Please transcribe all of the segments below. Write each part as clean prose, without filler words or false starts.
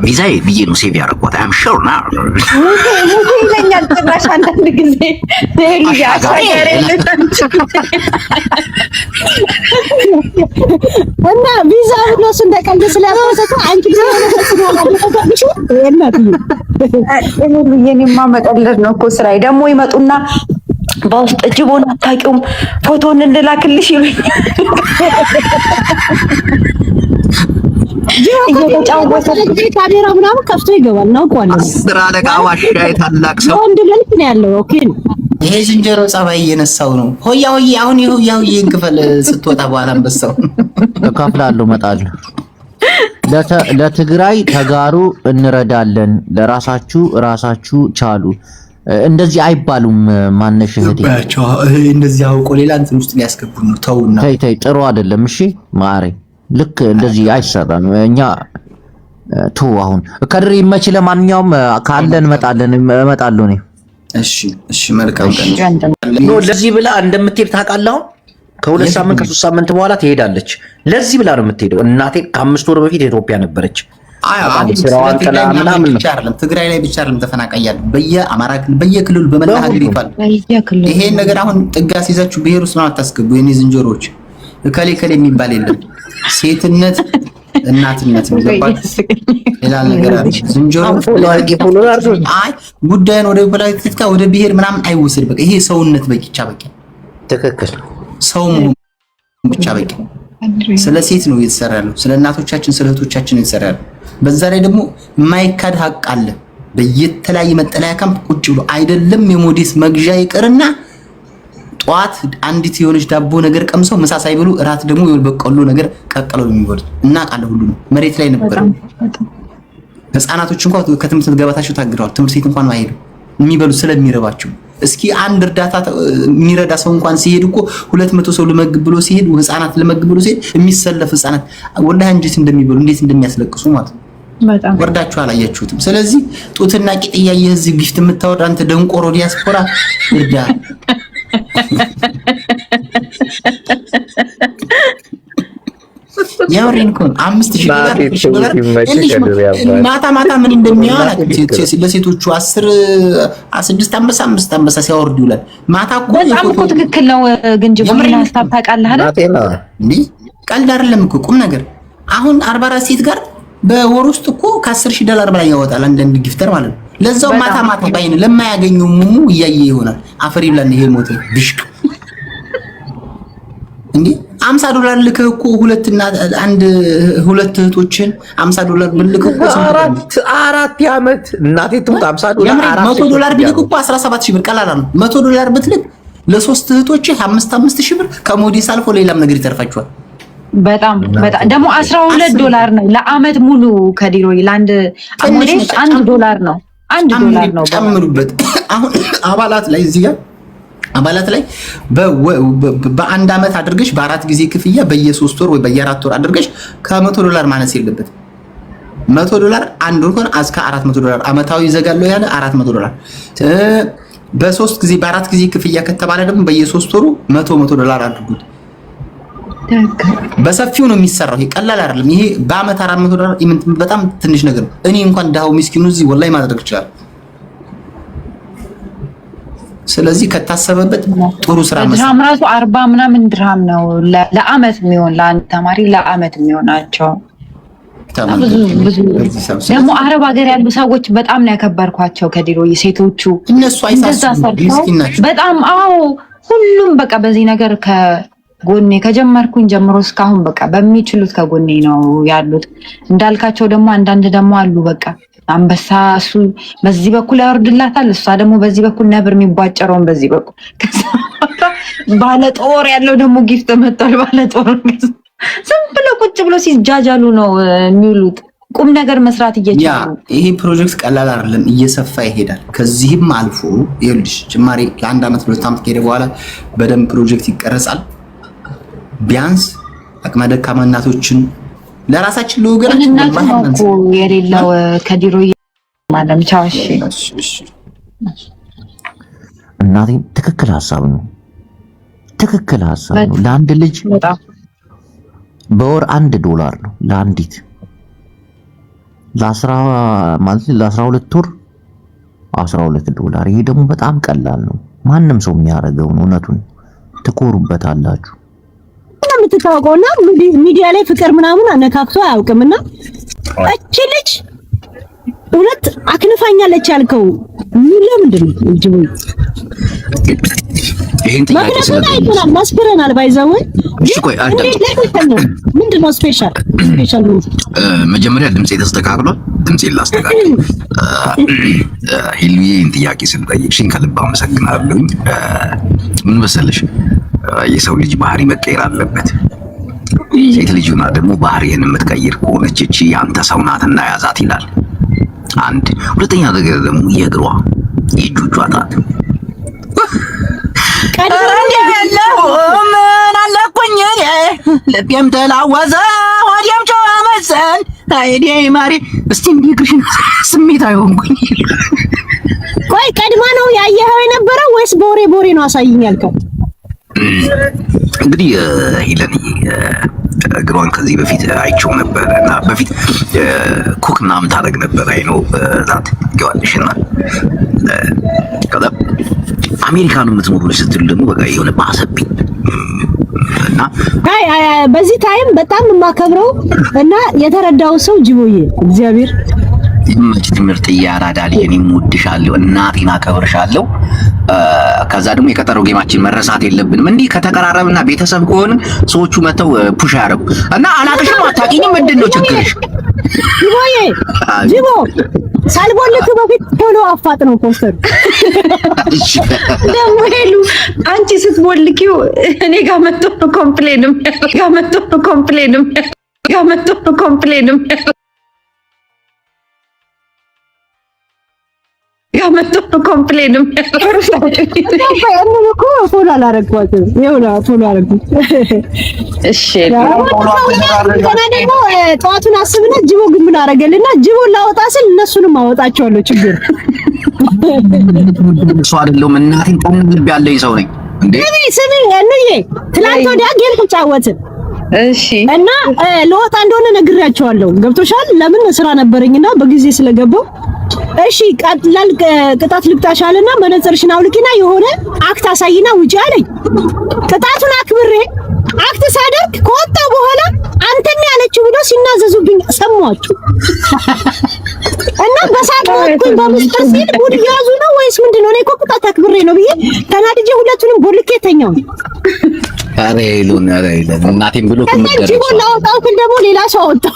ቪዛዬ ብዬ ነው ሴቭ ያደረኩት። አም ሹር ና ሙሴ ይለኛል ጭራሽ አንዳንድ ጊዜ ሄሉ ያሻገረ እና ቪዛ ነው እንደቀልድ ስለያፈሰቱ አንቺ የኔማ መቀለድ ነው እኮ ስራዬ። ደግሞ ይመጡና በውስጥ እጅቦን አታውቂውም ፎቶን እንላክልሽ ይሉኛል። እየተጫወተ ካሜራ ምናምን ከፍቶ ይገባል ነው ቆለ ስራ ለቃ ዋሻይ ታላቅ ሰው ወንድ ልጅ ነው ያለው። ኦኬ ይሄ ዝንጀሮ ጸባይ እየነሳው ነው። ሆያ ሆያ አሁን ይኸው ያው ይንከፈል ስትወጣ በኋላ አንበሳው ተካፍላለሁ እመጣለሁ። ለትግራይ ተጋሩ እንረዳለን፣ ለራሳችሁ ራሳችሁ ቻሉ። እንደዚህ አይባሉም። ማነሽ እህቴ እንደዚህ አውቆ ሌላ እንትን ውስጥ ሊያስገቡን ነው። ተውና ተይ ጥሩ አይደለም። እሺ ማሬ ልክ እንደዚህ አይሰራም። እኛ አሁን ከድር ይመች። ለማንኛውም ካለን እመጣለሁ እኔ። እሺ መልካም ቀን ነው። ለዚህ ብላ እንደምትሄድ ታውቃለህ። ከሁለት ሳምንት ከሶስት ሳምንት በኋላ ትሄዳለች። ለዚህ ብላ ነው የምትሄደው። እናቴ ከ5 ወር በፊት ኢትዮጵያ ነበረች። ስራዋን ጥላ ምናምን ነው። ትግራይ ላይ ብቻ አይደለም ተፈናቃያል። በየአማራ ክልል በየክልሉ በመላ ሀገሪቱ አለ። ይሄን ነገር አሁን ጥጋስ ይዛችሁ ብሄር ውስጥ ነው አታስገቡ። የኔ ዝንጀሮዎች ከሌ የሚባል የለም። ሴትነት እናትነት ነው። ሌላ ነገር አለ። ዝንጀሮ አይ ጉዳዩን ወደ ፖለቲካ ወደ ብሄር ምናምን አይወሰድ። በቃ ይሄ ሰውነት በቂቻ በቃ ትክክል ሰው ብቻ በቃ። ስለ ሴት ነው እየተሰራ ያለው፣ ስለ እናቶቻችን ስለ እህቶቻችን እየተሰራ ያለው። በዛ ላይ ደግሞ የማይካድ ሀቅ አለ። በየተለያየ መጠለያ ካምፕ ቁጭ ብሎ አይደለም የሞዴስ መግዣ ይቅርና ጧት አንዲት የሆነች ዳቦ ነገር ቀምሰው ምሳ ሳይበሉ እራት ደግሞ የሆነ በቆሎ ነገር ቀቀለው የሚበሉት እናውቃለን። ሁሉ ነው መሬት ላይ ነበር። ህፃናቶች እንኳን ከትምህርት ገበታቸው ታግደዋል። ትምህርት ቤት እንኳን አይሄዱ የሚበሉ ስለሚረባቸው። እስኪ አንድ እርዳታ የሚረዳ ሰው እንኳን ሲሄድ እኮ 200 ሰው ለመግብ ብሎ ሲሄድ ህፃናት ለመግብ ብሎ ሲሄድ የሚሰለፍ ህፃናት ወላሂ እንዴት እንደሚበሉ እንዴት እንደሚያስለቅሱ ማለት ነው። በጣም ወርዳችሁ አላያችሁትም። ስለዚህ ጡትና ቂጥ እያየህ እዚህ ጊፍት የምታወራ አንተ ደንቆሮ ዲያስፖራ እርዳ። ያወሬን እኮ $5000 ማታ ምን እንደሚያወራ ለሴቶቹ 16 5 ሲያወርድ ይውላል። ማታ እኮ በጣም እኮ ትክክል ነው። ግን ጅብሪል ሀሳብ ታውቃለህ አይደል? እንዴ ቀልድ አይደለም እኮ ቁም ነገር። አሁን 44 ሴት ጋር በወር ውስጥ እኮ $10,000 በላይ ያወጣል አንዳንድ ጊፍተር ማለት ነው። ለዛው ማታ ባይነ ለማያገኘው ሙሙ እያየ ይሆናል። አፈሪ ብለን ይሄ ሞት ብሽቅ እንዴ $50 ልከህ እኮ ሁለት እህቶችን $50 ብልክ እኮ አራት ዓመት እናቴ ትሙት $50 $100 ቢልክ እኮ 17000 ብር ቀላል ነው። $100 ብትልክ ለሶስት እህቶች 5000 ብር ከሞዴስ አልፎ ሌላም ነገር ይተርፋቸዋል። በጣም ደግሞ $12 ነው ለአመት ሙሉ ከዲሮይ ለአንድ ሞዴስ $1 ነው። $1 ነው ጨምሩበት። አሁን አባላት ላይ እዚህ ጋር አባላት ላይ በአንድ አመት አድርገሽ በአራት ጊዜ ክፍያ በየ3 ወር ወይ በየ4 ወር አድርገሽ $100 ማነስ የለበት። $100 አንድ ወር ሆነ እስከ $400 አመታዊ ይዘጋለው ያለ $400 በ3 ጊዜ በአራት ጊዜ ክፍያ ከተባለ ደግሞ በየ3 ወሩ $100 አድርጉት። በሰፊው ነው የሚሰራው። ይሄ ቀላል አይደለም። ይሄ በአመት $400 በጣም ትንሽ ነገር ነው። እኔ እንኳን ዳው ምስኪኑ እዚህ ወላይ ማድረግ ይችላል። ስለዚህ ከታሰበበት ጥሩ ስራ መስራት ድርሃም ራሱ 40 ምናምን ድርሃም ነው ለአመት የሚሆን ለአንድ ተማሪ ለአመት የሚሆናቸው። ደግሞ አረብ ሀገር ያሉ ሰዎች በጣም ነው ያከበርኳቸው። ከዲሮ ሴቶቹ እነሱ አይሳሱም በጣም ሁሉም በቃ በዚህ ነገር ከጎኔ ከጀመርኩኝ ጀምሮ እስካሁን በቃ በሚችሉት ከጎኔ ነው ያሉት። እንዳልካቸው ደግሞ አንዳንድ ደግሞ አሉ በቃ አንበሳ እሱ በዚህ በኩል ያወርድላታል፣ እሷ ደግሞ በዚህ በኩል ነብር የሚቧጨረውን በዚህ በኩል ባለ ጦር ያለው ደግሞ ጊፍት መጥቷል። ባለ ጦር ዝም ብሎ ቁጭ ብሎ ሲጃጃሉ ነው የሚውሉት። ቁም ነገር መስራት እየቻሉ ይሄ ፕሮጀክት ቀላል አይደለም፣ እየሰፋ ይሄዳል። ከዚህም አልፎ ይኸውልሽ ጭማሪ ለአንድ አመት 2 አመት ከሄደ በኋላ በደንብ ፕሮጀክት ይቀርጻል። ቢያንስ አቅመ ደካማ እናቶችን ለራሳችን ለወገናችን ማለት ነው የሌለው ከዲሮ ማለም ቻውሽ እናቴ ትክክል ሐሳብ ነው። ለአንድ ልጅ በወር $1 ነው ለአንዲት ለ12 ወር $12። ይሄ ደግሞ በጣም ቀላል ነው። ማንም ሰው የሚያደርገው ነው። እውነቱን ትኮሩበታላችሁ። የምትታወቀውና ሚዲያ ላይ ፍቅር ምናምን አነካክቶ አያውቅምና እቺ ልጅ እውነት አክንፋኛለች ያልከው ለምንድን ነው? ይሄን ጥያቄ ስለጠየቅን ማስፈረናል ባይዘው። እሺ ቆይ ምንድን ነው ስፔሻል መጀመሪያ ድምጼ ተስተካክሏል። ድምጼን ላስተካክል። ሄሉዬን ጥያቄ ስለጠየቅሽኝ ከልብ አመሰግናለሁ። ምን መሰለሽ የሰው ልጅ ባህሪ መቀየር አለበት። ሴት ልጅ ሆና ደግሞ ባህሪን የምትቀይር ከሆነች እቺ ያንተ ሰው ናትና ያዛት ይላል። አንድ ሁለተኛ ነገር ደግሞ የእግሯ የእጆቿ ጣት ምን አለኩኝ ልቤም ተላወዘ ወዲያም ጨዋ መሰል አይዴ ማሪ እስቲ እንዲህ እግርሽን ስሜት አይሆንኩኝ። ቆይ ቀድማ ነው ያየኸው የነበረው ወይስ ቦሬ ነው አሳይኝ ያልከው? እንግዲህ ሄለን እግሯን ከዚህ በፊት አይቼው ነበር እና በፊት ኩክ ምናምን ታደርግ ነበር። አይ ነው ዛት ገዋልሽና ከዛ አሜሪካኑ የምትኖሩ ስትል ደግሞ በቃ የሆነ ባሰብኝ እና በዚህ ታይም በጣም የማከብረው እና የተረዳው ሰው ጅቦዬ እግዚአብሔር ይመች ትምህርት እያራዳል እኔም እወድሻለሁ እናቴን አከብርሻለሁ። ከዛ ደግሞ የቀጠሮ ጌማችን መረሳት የለብንም። እንዲህ ከተቀራረብና ቤተሰብ ከሆነ ሰዎቹ መተው ፑሽ ያረጉ እና አላቅሽም አታውቂኝም ምንድን ነው ችግርሽ? ጅቦ ሳልቦልክ በፊት ቶሎ አፋጥ ነው ፖስተር ደግሞ ሄሉ አንቺ ስትቦልኪው እኔ ጋር መጥቶ ነው ኮምፕሌንም ፎሎ አላረግኳትም። ፎሎ አረግኩት። እሺ ደግሞ ጠዋቱን አስብና ጅቦ ግን ምን አረገልና ጅቦን ላወጣ ስል እነሱንም አወጣቸዋለሁ። ችግር እሱ አይደለም እናቴን ቆም ልብ ያለኝ ሰው ነኝ እንዴ። ስሚ እንዬ ትላንት ወዲያ ጌም ተጫወትን። እሺ እና ለወጣ እንደሆነ ነግሬያቸዋለሁ። ገብቶሻል? ለምን ስራ ነበረኝና በጊዜ ስለገባው እሺ ቀጥላል ቅጣት ልቅጣሻልና መነጽርሽን አውልቂና የሆነ አክት አሳይና ውጪ አለኝ። ቅጣቱን አክብሬ አክት ሳደርግ ከወጣ በኋላ አንተን ያለችው ብሎ ሲናዘዙብኝ ሰማችሁ። እና በሳት ወጥኩኝ በመስጠት ሲል ጉድ ያዙ ነው ወይስ ምንድነው? እኔ እኮ ቅጣት አክብሬ ነው ብዬ ተናድጄ ሁለቱንም ቦልኬ ተኛው። አሬ ሉና አሬ እናቴን ብሎ ከመደረሰ ጅቦ ላወጣው ግን ደግሞ ሌላ ሰው አወጣው።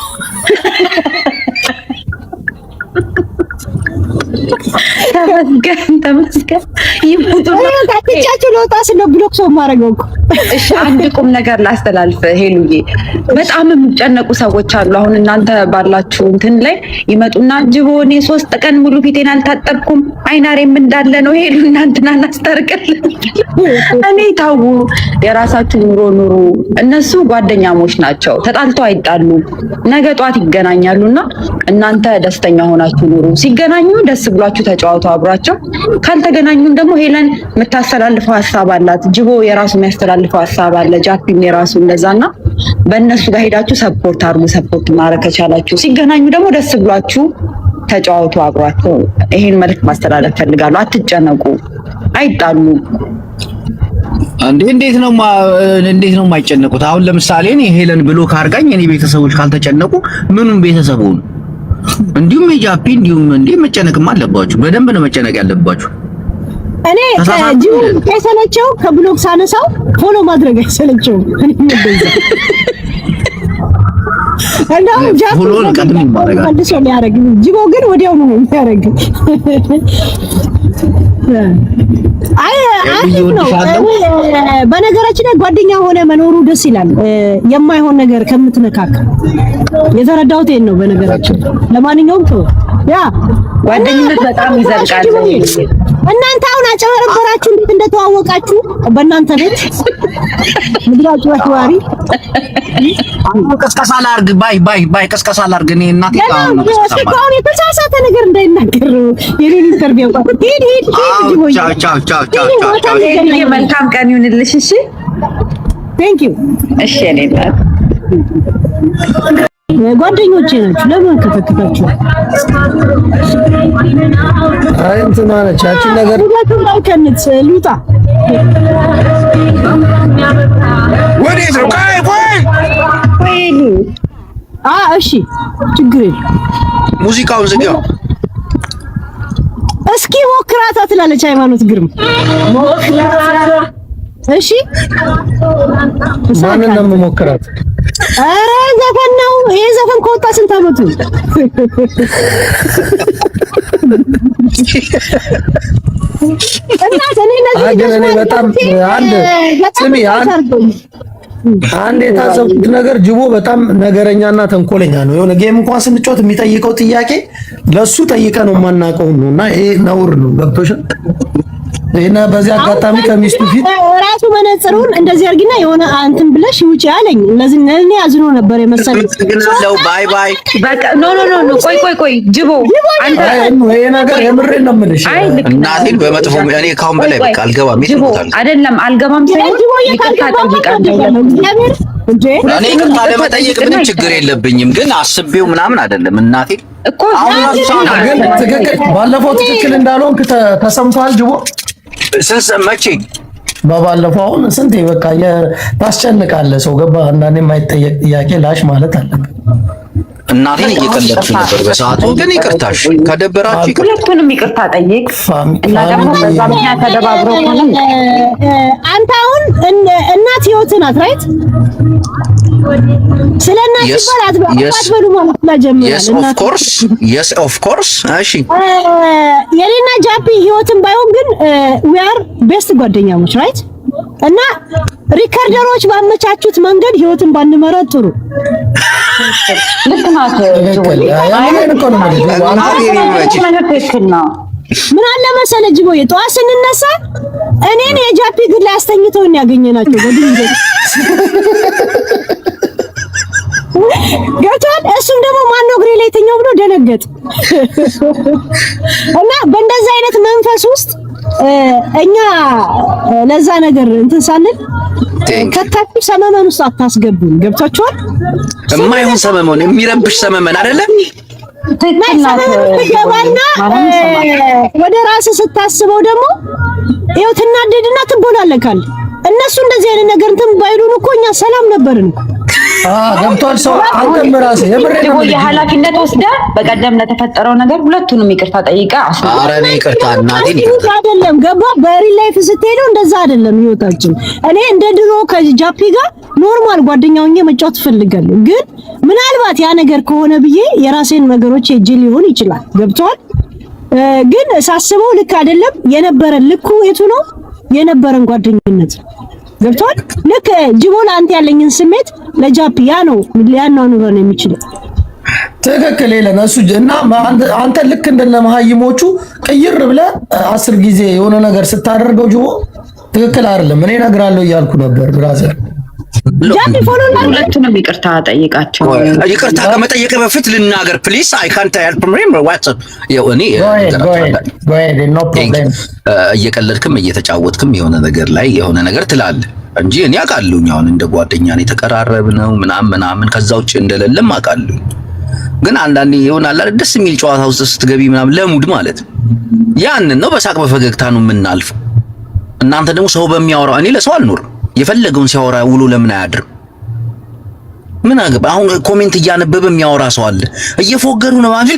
ተመስገን ይሙቱ ታጥቻችሁ ለወጣ ስለ ብሎክ ሰው ማረገው። እሺ አንድ ቁም ነገር ላስተላልፍ ሄሉዬ። በጣም የሚጨነቁ ሰዎች አሉ። አሁን እናንተ ባላችሁ እንትን ላይ ይመጡና ጅቦ እኔ 3 ቀን ሙሉ ፊቴን አልታጠብኩም አይናሬም እንዳለ ነው ሄሉ እናንተና እናስተርቅልን። እኔ ታው የራሳችሁ ኑሮ እነሱ ጓደኛሞች ናቸው። ተጣልተው አይጣሉ ነገ ጧት ይገናኛሉና እናንተ ደስተኛ ሆናችሁ ኑሩ። ሲገናኙ ደስ ብሏችሁ ተጫወቱ አብራቸው። ካልተገናኙም ደግሞ ሄለን የምታስተላልፈው ሐሳብ አላት። ጅቦ የራሱ የሚያስተላልፈው ሐሳብ አለ። ጃፒም የራሱ እንደዛና በእነሱ ጋር ሄዳችሁ ሰፖርት አድርጉ። ሰፖርት ማድረግ ከቻላችሁ ሲገናኙ ደግሞ ደስ ብሏችሁ ተጫወቱ አብራቸው። ይሄን መልዕክት ማስተላለፍ ፈልጋለሁ። አትጨነቁ፣ አይጣሉ። እንዴት ነው የማይጨነቁት? አሁን ለምሳሌ እኔ ሄለን ብሎ ካርጋኝ እኔ ቤተሰቦች ካልተጨነቁ ምኑን ቤተሰቡ ነው? እንዲሁም የጃፒ እንዲሁም መጨነቅም አለባችሁ። በደንብ ነው መጨነቅ ያለባችሁ። እኔ ከጂው ከሰለቸው ከብሎክ ሳነሳው ፎሎ ማድረግ አይሰለቸው። እኔ እንደዛ እንደው ጃፒ ፎሎ ቀድም ማድረግ መልሶ ሊያረግ ጂቦ ግን ወዲያው ነው የሚያረግ። አይ ነው። በነገራችን ላይ ጓደኛ ሆነ መኖሩ ደስ ይላል። የማይሆን ነገር ከምትነካካ የተረዳሁት ይሄን ነው። በነገራችን ለማንኛውም ያ ጓደኝነት በጣም ይዘልቃል። እናንተ አሁን አጨበረበራችሁ እንዴት እንደተዋወቃችሁ በእናንተ ቤት ምድራችሁ አሽዋሪ ቅስቀሳ ላድርግ ባይ ቅስቀሳ ላድርግ እኔ እናቴ አሁን የተሳሳተ ነገር እንዳይናገር የኔን ኢንተርቪው ሄድ ቻው መልካም ቀን ይሁንልሽ። እሺ ቴንክ ዩ። እሺ እኔ ጓደኞቼ ናችሁ። ለምን ከተከታችሁ? አይ እንትን ማለች ያቺን ነገር ከንት ልውጣ ወዴት ነው? ቆይ እሺ ችግር የለም። ሙዚቃውን ዝጋው። እስኪ ሞክራታ ትላለች ሃይማኖት ግርማ። እሺ ማንን ነው የምሞክራት? ኧረ ዘፈን ነው ይሄ። ዘፈን ከወጣ ስንት ዓመቱ? እኔ በጣም አንድ የታዘብኩት ነገር ጅቦ በጣም ነገረኛና ተንኮለኛ ነው። የሆነ ጌም እንኳን ስንጫወት የሚጠይቀው ጥያቄ ለሱ ጠይቀ ነው የማናውቀው ነውና ይሄ ነውር ነው። ገብቶሻል? እና በዚህ አጋጣሚ ከሚስቱ ፊት ራሱ መነጽሩን እንደዚህ አድርጊና የሆነ አንተም ብለሽ ውጪ አለኝ። ለዚህ እኔ አዝኖ ነበር የመሰለኝ። ባይ ባይ በቃ ኖ ቆይ ጅቦ አንተ ይሄ ነገር የምሬን ነው የምልሽ። እናቴን በመጥፎ እኔ ካሁን በላይ በቃ አልገባም። ይስሙታል አይደለም አልገባም ሳይሆን ይቅርታ ጠይቃለሁ። እኔ ይቅርታ ለመጠየቅ ምንም ችግር የለብኝም፣ ግን አስቤው ምናምን አይደለም። እናቴ እኮ ግን ትክክል ባለፈው ትክክል እንዳልሆንክ ተሰምቷል ጅቦ። መቼ በባለፈው አሁን ስንቴ በቃ ታስጨንቃለህ ሰው ገባ። አንዳንዴ የማይጠየቅ ጥያቄ ላሽ ማለት አለብህ። እናቴን እየቀለድኩ ነበር በሰዓቱ፣ ግን ይቅርታሽ ከደበራችሁ ሁለቱንም ይቅርታ ጠይቅ እና ደግሞ በዛ ምክንያት ተደባብረው ሆነም አንተ አሁን እናት ህይወት ናት ራይት። ስለ እናት ይባላት አትበሉ ማለት ለጀመረ yes of course እሺ የኔና ጃፒ ህይወትን ባይሆን ግን we are best ጓደኛሞች ራይት። እና ሪከርደሮች ባመቻቹት መንገድ ህይወትን ባንመረጥ ጥሩ። ልክ ናት። ምን አለ መሰለህ ጅቦዬ፣ ጠዋት ስንነሳ እኔን የጃፒ ግል ላይ አስተኝተውን ያገኘናቸው በድንገት ገብቷል። እሱም ደግሞ ማነው እግሬ ላይ የተኛው ብሎ ደነገጥ እና በእንደዚህ አይነት መንፈስ ውስጥ እኛ ለዛ ነገር እንትን ሳለን ከታችሁ ሰመመን ውስጥ አታስገቡን። ገብታችኋል? የማይሆን ሰመመን የሚረብሽ ሰመመን አይደለም። ትገባና ወደ ራስህ ስታስበው ደግሞ ይኸው ትናደድና ትቦላለካል። እነሱ እንደዚህ አይነት ነገር እንትን ባይሉን እኮ እኛ ሰላም ነበርን። ገብቷል። ሰው አንተም ራስህ የኃላፊነት ወስደህ በቀደም ለተፈጠረው ነገር ሁለቱንም ይቅርታ ጠይቀህ ኧረ እኔ ይቅርታ እናቴን ይቅርታ አይደለም ገባ። በሪል ላይፍ ስትሄዱ እንደዛ አይደለም ህይወታችን። እኔ እንደ ድሮ ከጃፒ ጋር ኖርማል ጓደኛው ሆኜ መጫወት እፈልጋለሁ፣ ግን ምናልባት ያ ነገር ከሆነ ብዬ የራሴን ነገሮች እጄ ሊሆን ይችላል። ገብቷል። ግን ሳስበው ልክ አይደለም የነበረን። ልኩ የቱ ነው? የነበረን ጓደኝነት ገብቷል። ልክ ጅቦ ለአንተ ያለኝን ስሜት ለጃፒ ያ ነው ሊያኗኑረን የሚችለው። ትክክል የለን እሱ እና አንተ ልክ እንደነ መሀይሞቹ ቅይር ብለህ 10 ጊዜ የሆነ ነገር ስታደርገው ጅቦ ትክክል አይደለም። እኔ እነግራለሁ እያልኩ ነበር ብራዘር። ጃፒ ፎሎ ሁለቱንም ይቅርታ ጠይቃቸው። ይቅርታ ከመጠየቅ በፊት ልናገር ፕሊዝ። አይ ካንት ሄልፕ ሪሜምበር ዋትስአፕ እኔ እየቀለድክም እየተጫወትክም የሆነ ነገር ላይ የሆነ ነገር ትላለህ እንጂ እኔ አውቃለሁኝ። አሁን እንደ ጓደኛ ነው የተቀራረብነው ምናምን ከዛ ውጭ እንደሌለም አውቃለሁ። ግን አንዳንዴ ይሆናል አይደል ደስ የሚል ጨዋታ ውስጥ ስትገቢ ምናምን ለሙድ ማለት ያንን ነው በሳቅ በፈገግታ ነው የምናልፈው። እናንተ ደግሞ ሰው በሚያወራው እኔ ለሰው አልኖርም። የፈለገውን ሲያወራ ውሎ ለምን አያድርም? ምን አገባ? አሁን ኮሜንት እያነበበ የሚያወራ ሰው አለ። እየፎገሩ ነው ማለት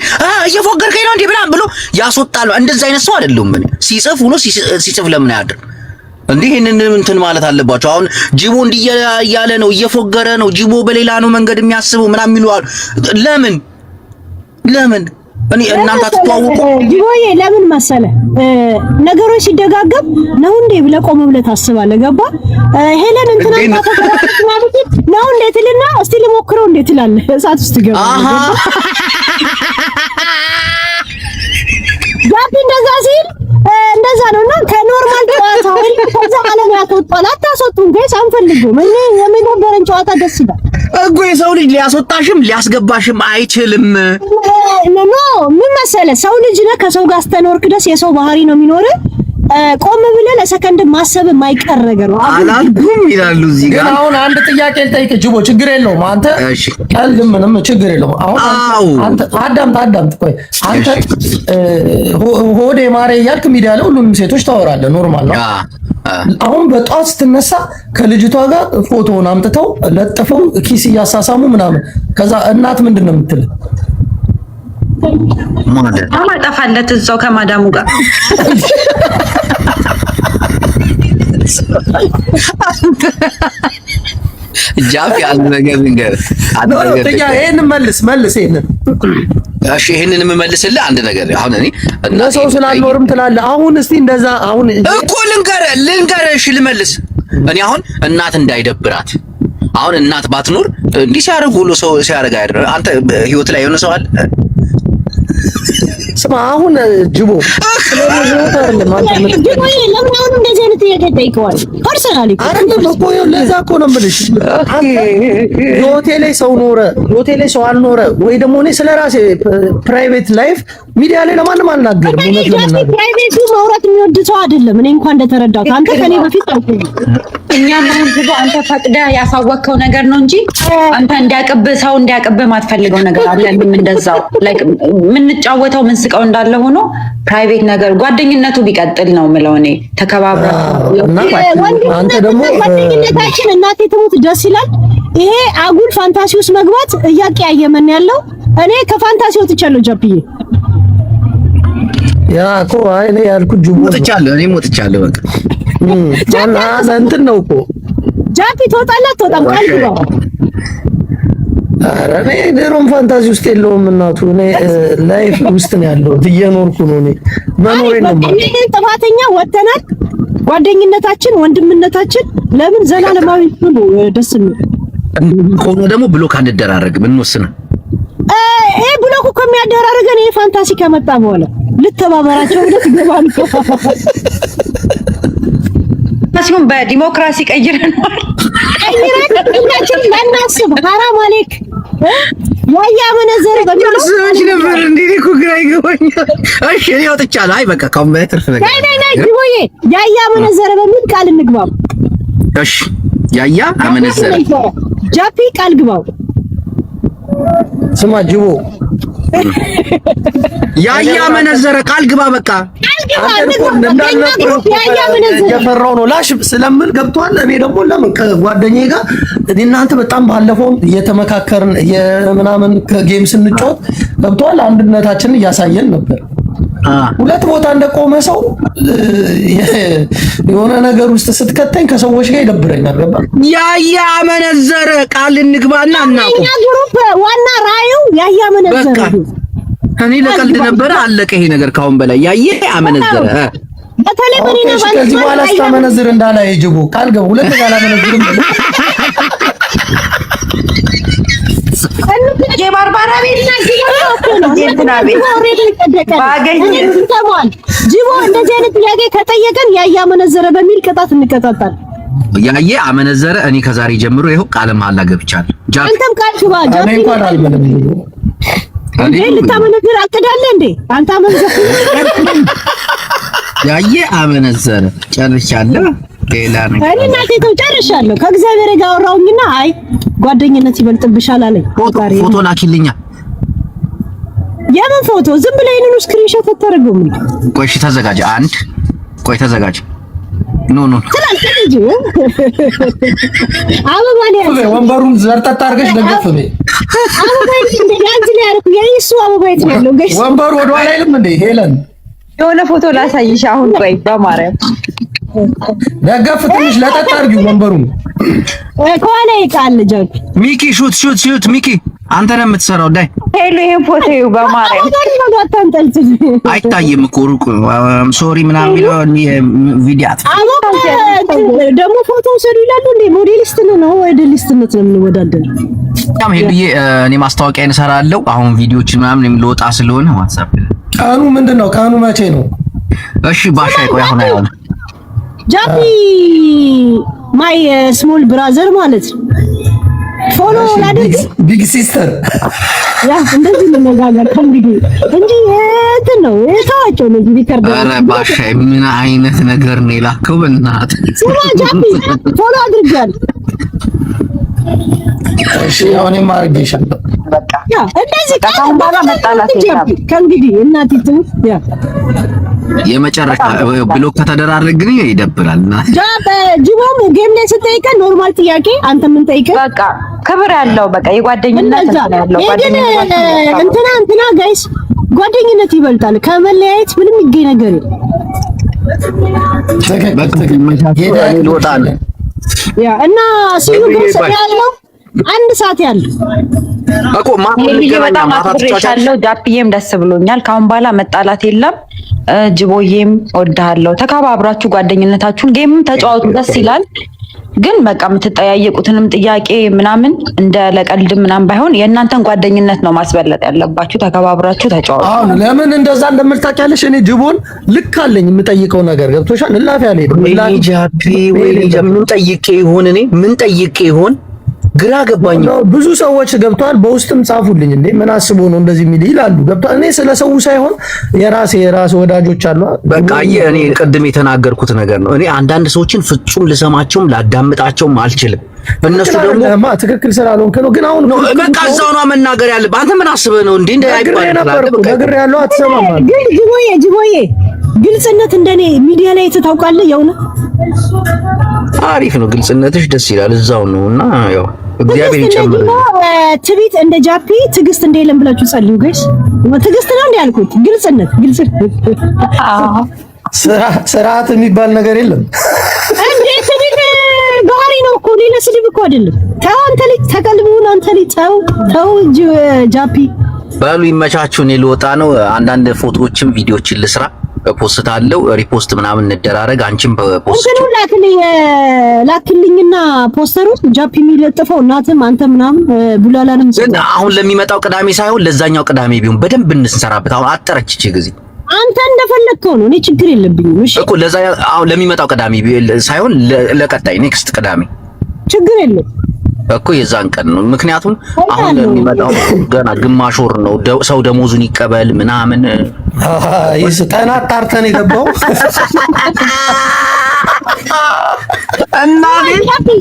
እየፎገርከኝ ነው እንዴ ብላም ብሎ ያስወጣል። እንደዛ አይነት ሰው አይደለም። ምን ሲጽፍ ውሎ ሲጽፍ ለምን አያድርም እንዴ? ይሄንን እንትን ማለት አለባቸው። አሁን ጅቦ እንዲህ እያለ ነው እየፎገረ ነው ጅቦ በሌላ ነው መንገድ የሚያስበው ምናምን የሚሉ ለምን እኔ እናንተ አትተዋወቁ? ጅቦዬ ለምን መሰለ ነገሮች ሲደጋገም ነው እንዴ ብለህ ቆም ብለህ ታስባለህ። ገባ ሄለን እንትና ማለት ነው እንዴ ትልና እስቲ ልሞክረው እንዴ ትላለህ። እሳት ውስጥ ገባ ጃፒ እንደዛ ሲል እንደዛ ነውና ከኖርማል ጨዋታ ወይ ከዛ ዓለም ያስወጣል። አታስወጡን ጋይስ አንፈልግም። እኔ የምንነበረን ጨዋታ ደስ ይላል እኮ። የሰው ልጅ ሊያስወጣሽም ሊያስገባሽም አይችልም። ኖ ምን መሰለህ ሰው ልጅ ነህ። ከሰው ጋር ስተኖርክ ድረስ የሰው ባህሪ ነው የሚኖርህ። ቆም ብለህ ለሰከንድ ማሰብ የማይቀር ነገር ነው። አላልኩም ይላሉ እዚህ ጋር። ግን አሁን አንድ ጥያቄ ልጠይቅህ ጅቦ፣ ችግር የለውም አንተ ቀልድ ምንም ችግር የለውም። አሁን አንተ አዳምጥ ቆይ አንተ ሆዴ ማሬ እያልክ ሚዲያ ላይ ሁሉንም ሴቶች ታወራለህ፣ ኖርማል ነው። አሁን በጧት ስትነሳ ከልጅቷ ጋር ፎቶውን አምጥተው ለጥፈው ኪስ እያሳሳሙ ምናምን፣ ከዛ እናት ምንድን ነው የምትል? ማለት አማጣፋለት እዛው ከማዳሙ ጋር ጃፍ ያለ ነገር ንገር። ይሄንን መልስ ይሄንን። እሺ ይሄንን የምመልስልህ አንድ ነገር አሁን እኔ ለሰው ስላልኖርም ትላለህ። አሁን እስቲ እንደዛ አሁን እኮ ልንገርህ እሺ ልመልስ። እኔ አሁን እናት እንዳይደብራት አሁን እናት ባትኖር እንዲህ ሲያደርጉ ሁሉ ሰው ሲያደርግ አይደል? አንተ ህይወት ላይ የሆነ ሰው አለ? ስማ አሁን ጅቦ ለምን አሁን እንደዚህ አይነት ጥያቄ ጠይቀዋል? ፐርሰናሊ አይደለም እኮ ለዛ እኮ ነው የምልሽ። ህይወቴ ላይ ሰው ኖረ ህይወቴ ላይ ሰው አልኖረ ወይ ደግሞ እኔ ስለራሴ ፕራይቬት ላይፍ ሚዲያ ላይ ለማንም አልናገርም። እውነት ለምናገር ፕራይቬቱ ማውራት የሚወድ ሰው አይደለም። እኔ እንኳን እንደተረዳሁት አንተ ከኔ በፊት ታውቁ እኛ ማለት ጅቦ አንተ ፈቅደህ ያሳወቅከው ነገር ነው እንጂ አንተ እንዲያቀብህ ሰው እንዲያቀብህ ማትፈልገው ነገር አለ። እንደዛው ላይክ የምንጫወተው ምን ስቀው እንዳለ ሆኖ ፕራይቬት ነገር ጓደኝነቱ ቢቀጥል ነው የምለው እኔ። ተከባብረው አንተ ደግሞ ጓደኝነታችን እናቴ ትሙት ደስ ይላል። ይሄ አጉል ፋንታሲ ውስጥ መግባት እያቀያየመን ያለው እኔ ከፋንታሲ ወጥቻለሁ። ጃፒዬ ያ እኮ አይ እኔ ያልኩት ጅቦ ሞትቻለሁ በቃ እና እንትን ነው እኮ ጃፒ ትወጣለህ አትወጣም? ቃል ግባ። ኧረ እኔ ድሮም ፋንታሲ ውስጥ የለውም እናቱ። እኔ ላይፍ ውስጥ ነው ያለው፣ እየኖርኩ ነው። እኔ መኖሬ ነው ማለት ነው። ጥፋተኛ ወጥተናል። ጓደኝነታችን ወንድምነታችን ለምን ዘላለማዊ ነው ደስ የሚል ሆኖ ደግሞ ብሎክ አንደራረግም እንወስነ ይሄ ብሎክ እኮ የሚያደራርገን ይሄ ፋንታሲ ከመጣ በኋላ ልተባበራቸው ብለህ ትገባል። ሲሆን በዲሞክራሲ ቀይረናል። ሁላችን ለናስብ ሐራም አለክ ያያ መነዘር በሚለው ነበር እንዴ እኮ ግራ ይገባኛል። እሺ እኔ ወጥቻለሁ። አይ በቃ ካምባይተር ፈለገ ናይ ጅቦዬ ያያ መነዘር በሚል ቃል እንግባው። እሺ ያያ አመነዘረ ጃፒ ቃል ግባው። ስማ ጅቦ ያያ መነዘረ ቃል ግባ በቃ የፈራው ነው ላሽ ስለምን ገብቷል። እኔ ደግሞ ለምን ከጓደኛዬ ጋር እናንተ በጣም ባለፈው እየተመካከርን የምናምን ከጌም ስንጫወት ገብቷል። አንድነታችንን እያሳየን ነበር። ሁለት ቦታ እንደቆመ ሰው የሆነ ነገር ውስጥ ስትከተኝ ከሰዎች ጋር ይደብረኛል። ገባ ያያ መነዘረ ቃል እንግባና እናቁ ግሩፕ ዋና ራዩ ያያ መነዘረ እኔ ለቀልድ ነበር አለቀ ይሄ ነገር። ካሁን በላይ ያየ አመነዘረ በተለይ በኔና ባንተ ከዚህ በኋላ አስተመነዝር እንዳላ ይጅቡ ቃል ገቡ። ሁለት ጋር አመነዝርም የባርባራ ቤትና ጅቦ እንደዚህ አይነት ጥያቄ ከጠየቀን ያየ አመነዘረ በሚል ቅጣት እንቀጣጣለን። ያየ አመነዘረ እኔ ከዛሬ ጀምሮ ይኸው ቃል መሐላ ገብቻለሁ። አንተም ቃል ግባ። እኔ እንኳን አልበለም እንዴ ልታመነዝር አቅዳለህ እንዴ አንተ? አመነዘር ያየ አመነዘረ ጨርሻለሁ። ሌላ ነገር እኔ እናቴ ጨርሻለሁ። ከእግዚአብሔር ጋር አወራሁኝና አይ ጓደኝነት ይበልጥብሻል አለኝ። ፎቶ ላኪልኛ። የምን ፎቶ? ዝም ብለህ ይሄንን ስክሪንሾት አታደርገውም? ቆይ እሺ ተዘጋጅ። አንድ ቆይ ተዘጋጅ። ኖ ትላለች አበባ ላይ ወንበሩን ዘርጠጥ አድርገሽ ደገፍ በይ። አበባ እንደ ያንቺ ላይ አርኩ የእሱ አበባ የት ነው ያለው? ጋይስ ወንበሩ ወደ ኋላ አይልም እንዴ? ሄለን የሆነ ፎቶ ላሳይሽ አሁን። ቆይ በማርያም ደገፍ ትንሽ ለጠጥ አድርጊው ወንበሩን። ከኋላ ይቃል ልጅ ሚኪ ሹት ሚኪ አንተ ነው የምትሰራው። ዳይ ሄሎ ይሄን ፎቶ ይው በማርያም አይታይም እኮ ሩቅ ሶሪ ምናምን የሚለው ቪዲዮ ደግሞ ፎቶ ሰዱ ይላሉ እንዴ? ሞዴሊስት ነው አይደሊስትነት ነው የምንወዳደር። በጣም ሄዱዬ እኔ ማስታወቂያ እንሰራለሁ አሁን ቪዲዮችን ምናምን የሚለወጣ ስለሆነ ዋትስአፕ ቀኑ ምንድነው? ቀኑ መቼ ነው? እሺ ባሻይ ቆይ አሁን አይሆን ጃፒ ማይ ስሞል ብራዘር ማለት ፎሎ ላድርግ ቢግ ሲስተር ያ እንደዚህ መነጋገር ከእንግዲህ እንጂ እንትን ነው ታዋቸው ነው ሪከርድ። ኧረ ባሻ ምን አይነት ነገር ነው የላከው? በእናትህ ስማ ጃፒ ፎሎ አድርጋለሁ። እሺ አሁንም አድርጌሻለሁ። በቃ ያ እንደዚህ ከአሁን በኋላ መጣላት የለም። ከእንግዲህ እናቲቱ ያ የመጨረሻ ብሎክ ከተደራረግን ይደብራል። እና ጅቦም ጌም ላይ ስጠይቀን ኖርማል ጥያቄ አንተ ምን ጠይቀን በቃ ክብር ያለው በቃ የጓደኝነት ያለው እንትና ጋይስ ጓደኝነት ይበልጣል ከመለያየት ምንም ይገኝ ነገር ይወጣል። ያ እና ሲሉ ግሩፕ ያለው አንድ ሰዓት ያለው እኮ ማታቻለው ጃፒዬም ደስ ብሎኛል። ካሁን በኋላ መጣላት የለም። ጅቦዬም ወድሃለሁ። ተከባብራችሁ ጓደኝነታችሁን ጌምም ተጫወቱ፣ ደስ ይላል። ግን በቃ የምትጠያየቁትንም ጥያቄ ምናምን እንደ ለቀልድ ምናምን ባይሆን የእናንተን ጓደኝነት ነው ማስበለጥ ያለባችሁ። ተከባብራችሁ ተጫወቱ። አሁን ለምን እንደዛ እንደምልታውቂያለሽ? እኔ ጅቦን ልክ አለኝ የምጠይቀው ነገር ገብቶሻል። እላፊ አልሄድም። ጃፒ ወይ ምን ጠይቄ ይሆን? እኔ ምን ጠይቄ ይሆን? ግራ ገባኝ። ብዙ ሰዎች ገብቷል። በውስጥም ጻፉልኝ እንዴ ምን አስቦ ነው እንደዚህ የሚል ይላሉ። ገብቷል። እኔ ስለ ሰው ሳይሆን የራሴ ወዳጆች አሉ። በቃ እኔ ቅድም የተናገርኩት ነገር ነው። እኔ አንዳንድ ሰዎችን ፍጹም ልሰማቸውም ላዳምጣቸውም አልችልም። እነሱ ደግሞ ትክክል ስላልሆንክ ነው። ግን አሁን በቃ እዛው ነው መናገር ያለብህ። አንተ ምን አስበህ ነው እንዴ? ነገር ያለው አትሰማም ማለት ግን ጅቦዬ ግልጽነት እንደኔ ሚዲያ ላይ ታውቃለህ። የእውነት አሪፍ ነው። ግልጽነትሽ ደስ ይላል። እዛው ነውና ያው እግዚአብሔር ይጨምር። ትቢት እንደ ጃፒ ትግስት እንደሌለም ብላችሁ ጸልዩ ጋይስ። ትግስት ነው እንዴ ያልኩት? ግልጽነት ስርዓት የሚባል ነገር የለም እንዴ። ትቢት ባህሪ ነው እኮ ሌላ ስድብ እኮ አይደለም። ተው አንተ ልጅ ተቀልቡን አንተ ልጅ ተው ጃፒ በሉ ይመቻችሁ። እኔ ልወጣ ነው። አንዳንድ ፎቶዎችን ቪዲዮዎችን ልስራ ፖስት አለው ሪፖስት ምናምን እንደራረግ። አንቺም በፖስት እንትኑ ላክልኝና ፖስተሩ ጃፒ የሚለጥፈው እናትም አንተ ምናምን ቡላላንም ግን አሁን ለሚመጣው ቅዳሜ ሳይሆን ለዛኛው ቅዳሜ ቢሆን በደንብ እንሰራበት። አሁን አጠረች እቺ ጊዜ አንተ እንደፈለግከው ነው። እኔ ችግር የለብኝም። እሺ እኮ ለዛ አሁን ለሚመጣው ቅዳሜ ሳይሆን ለቀጣይ ኔክስት ቅዳሜ ችግር የለም እኮ የዛን ቀን ነው። ምክንያቱም አሁን ለሚመጣው ገና ግማሽ ወር ነው። ሰው ደሞዙን ይቀበል ምናምን ይስጠና ጣርተን የገባው እና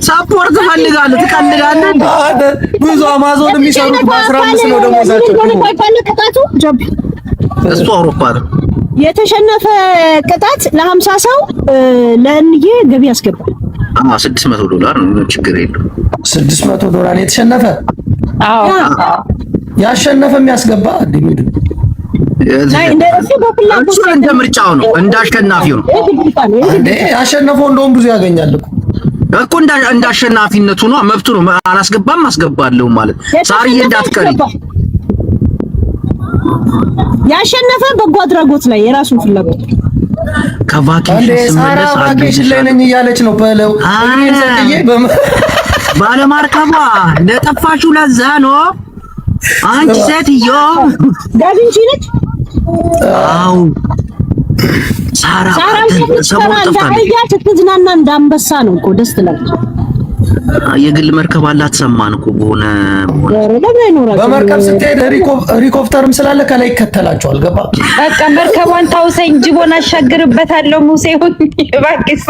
ሳፖርት ፈልጋለሁ። ትቀልዳለህ። ብዙ አማዞን የሚሰሩት በ15 ነው ደሞዛቸው። እሱ አውሮፓ ነው። የተሸነፈ ቅጣት ለ50 ሰው ለእንዬ ገቢ ያስገባል። $600 ነው። ችግር የለውም። $600 የተሸነፈ ያሸነፈ የሚያስገባ እንደሚሉ እንደ ምርጫው ነው፣ እንዳሸናፊው ነው። ያሸነፈው እንደውም ብዙ ያገኛል እኮ እንዳሸናፊነቱ ነው። መብቱ ነው። አላስገባም አስገባለሁ ማለት ሳርዬ እንዳትቀሪ። ያሸነፈ በጎ አድራጎት ላይ የራሱን ፍላጎት ከቫኬሽን ላይ ነኝ እያለች ነው። በለው ባለማርከቧ ለጠፋችሁ ለዛ ነው። አንቺ ሴትዮ ዳቪንቺ ነች። አው ሳራ ስትዝናና እንዳንበሳ ነው እኮ ደስ ትላለች። የግል መርከብ አላት። ሰማን እኮ በሆነ በመርከብ ስትሄድ ሪኮፕተርም ስላለ ከላይ ይከተላቸዋል። ገባ በቃ መርከቧን ታውሰኝ ጅቦን አሻግርበታለሁ። ሙሴ ሆይ እባክህ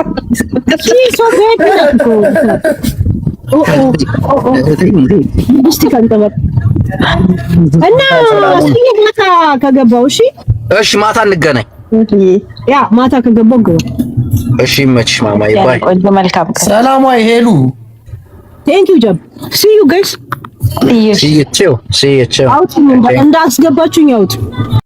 እና ማታ ከገባው እሺ ማታ እንገናኝ። ያ ማታ ከገባው እሺ መችሽ ማማዬ ባይ። መልካም ሰላም ወይ ሄሉ Thank you, Jab. See you guys. See you too. Out እንዳስገባችሁኝ አውት